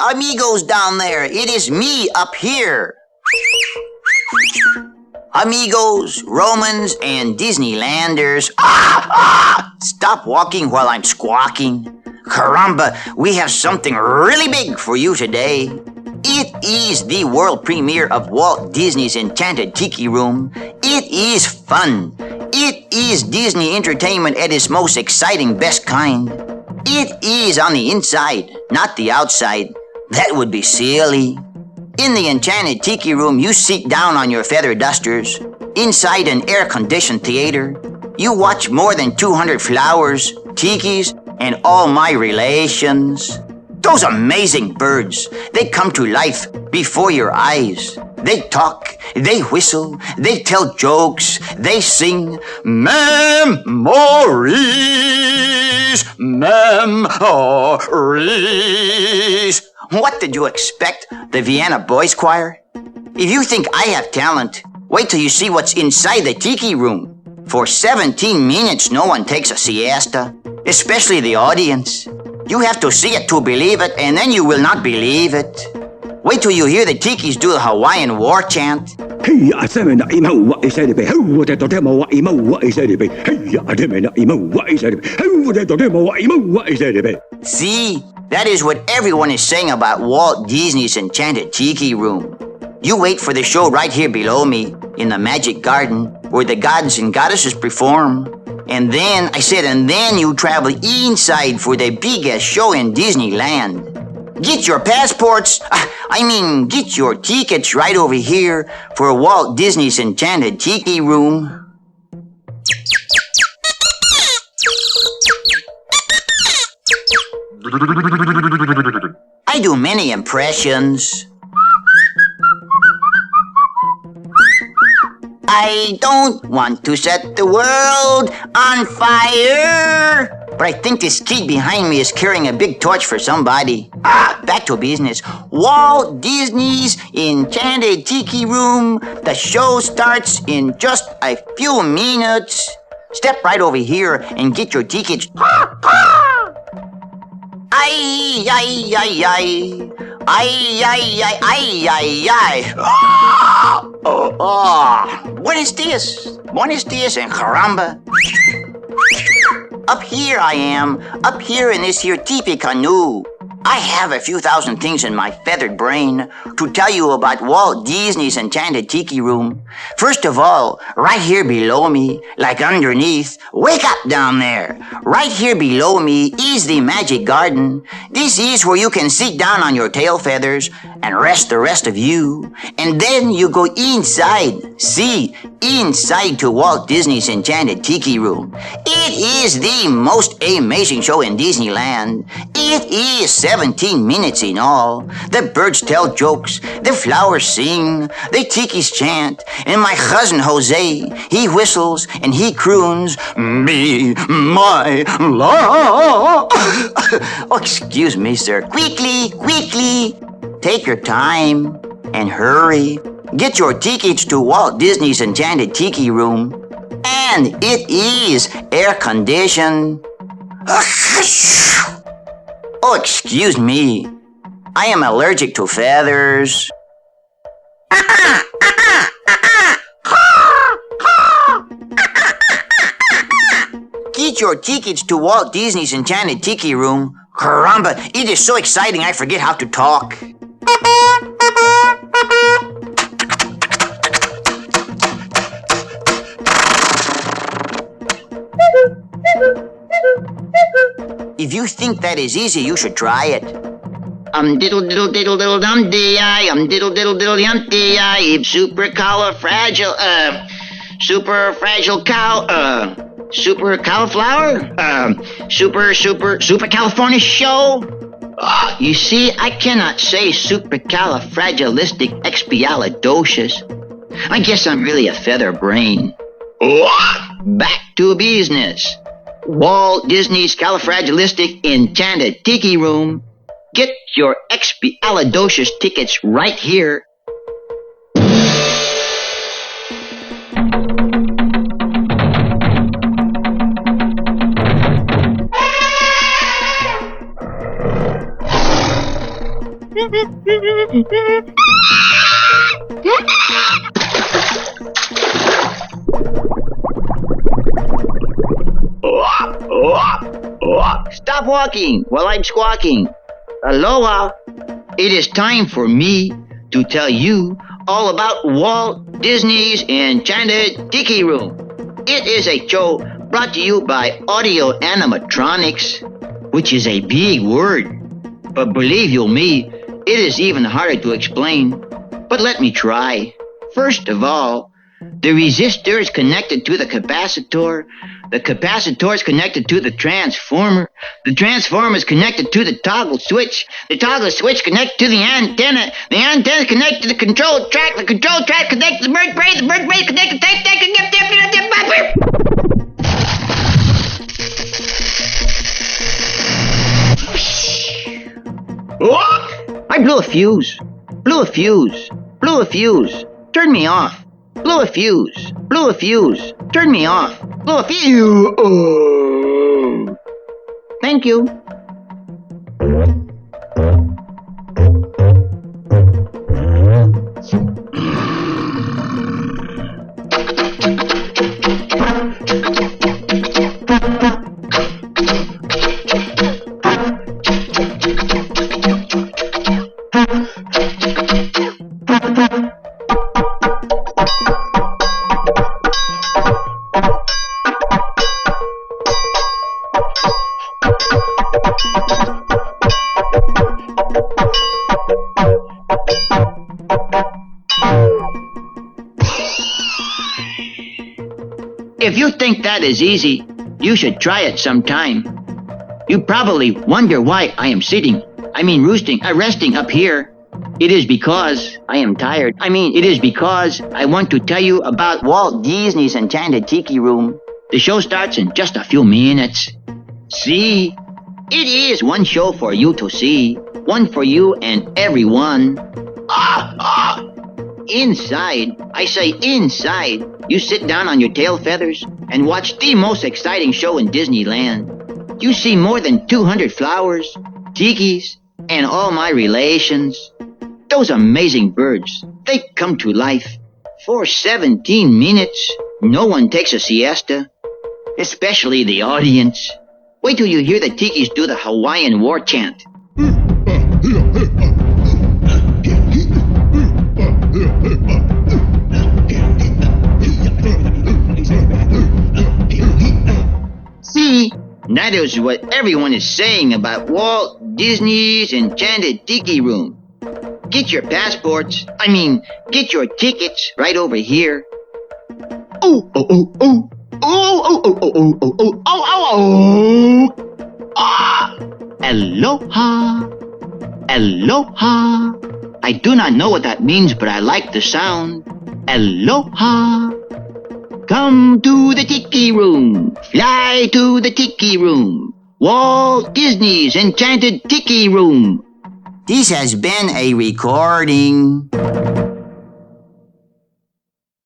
Amigos down there, it is me up here. Amigos, Romans, and Disneylanders. Stop walking while I'm squawking. Caramba, we have something really big for you today. It is the world premiere of Walt Disney's Enchanted Tiki Room. It is fun. It is Disney entertainment at its most exciting, best kind. It is on the inside, not the outside. That would be silly. In the Enchanted Tiki Room, you sit down on your feather dusters. Inside an air-conditioned theater, you watch more than 200 flowers, tikis, and all my relations. Those amazing birds, they come to life before your eyes. They talk, they whistle, they tell jokes, they sing memories, memories. What did you expect? The Vienna Boys Choir? If you think I have talent, wait till you see what's inside the Tiki Room. For 17 minutes, no one takes a siesta, especially the audience. You have to see it to believe it, and then you will not believe it. Wait till you hear the Tikis do the Hawaiian war chant. See, that is what everyone is saying about Walt Disney's Enchanted Tiki Room. You wait for the show right here below me, in the Magic Garden, where the gods and goddesses perform. And then you travel inside for the biggest show in Disneyland. Get your passports, get your tickets right over here for Walt Disney's Enchanted Tiki Room. I do many impressions. I don't want to set the world on fire. But I think this kid behind me is carrying a big torch for somebody. Back to business. Walt Disney's Enchanted Tiki Room. The show starts in just a few minutes. Step right over here and get your tickets. Ay, ay, ay, ay. Ay, ay, ay, ay, ay, ay. Buenos dias, and caramba. Up here I am, up here in this here teepee canoe. I have a few thousand things in my feathered brain to tell you about Walt Disney's Enchanted Tiki Room. First of all, right here below me, like underneath, wake up down there. Right here below me is the Magic Garden. This is where you can sit down on your tail feathers and rest the rest of you. And then you go inside. See, inside to Walt Disney's Enchanted Tiki Room. It is the most amazing show in Disneyland. It is 17 minutes in all. The birds tell jokes, the flowers sing, the tikis chant, and my cousin Jose, he whistles and he croons, "Be my love." Oh, excuse me, sir. Quickly, take your time and hurry. Get your tickets to Walt Disney's Enchanted Tiki Room. And it is air-conditioned. Oh, excuse me. I am allergic to feathers. Get your tickets to Walt Disney's Enchanted Tiki Room. Caramba, it is so exciting I forget how to talk. If you think that is easy, you should try it. Diddle diddle diddle diddle dum di, diddle diddle diddle dum di, super fragile cow, super cauliflower, super California show. You see, I cannot say supercalifragilisticexpialidocious. I guess I'm really a feather brain. Back to business. Walt Disney's Califragilistic Enchanted Tiki Room. Get your expialidocious tickets right here. Stop walking while I'm squawking. Aloha. It is time for me to tell you all about Walt Disney's Enchanted Tiki Room. It is a show brought to you by Audio Animatronics, which is a big word. But believe you me, it is even harder to explain. But let me try. First of all, the resistor is connected to the capacitor. The capacitor is connected to the transformer. The transformer is connected to the toggle switch. The toggle switch connected to the antenna. The antenna is connected to the control track. The control track connected to the bird brain. The bird brain connected to the tank. I blew a fuse. Blew a fuse. Blew a fuse. Turn me off. Blew a fuse. Blew a fuse. Turn me off. Blew a fuse. Oh. Thank you. If you think that is easy, you should try it sometime. You probably wonder why I am resting up here. It is because I am tired. It is because I want to tell you about Walt Disney's Enchanted Tiki Room. The show starts in just a few minutes. See, it is one show for you to see. One for you and everyone. Inside, I say inside, you sit down on your tail feathers and watch the most exciting show in Disneyland. You see more than 200 flowers, tikis, and all my relations. Those amazing birds, they come to life. For 17 minutes, no one takes a siesta, especially the audience. Wait till you hear the tikis do the Hawaiian war chant. See, that is what everyone is saying about Walt Disney's Enchanted Tiki Room. Get your passports, get your tickets right over here. Oh, oh, oh, oh. Oh, oh, oh, oh, oh, oh, oh, oh, oh, oh. Ah! Aloha. Aloha. I do not know what that means, but I like the sound. Aloha. Come to the Tiki Room. Fly to the Tiki Room. Walt Disney's Enchanted Tiki Room. This has been a recording.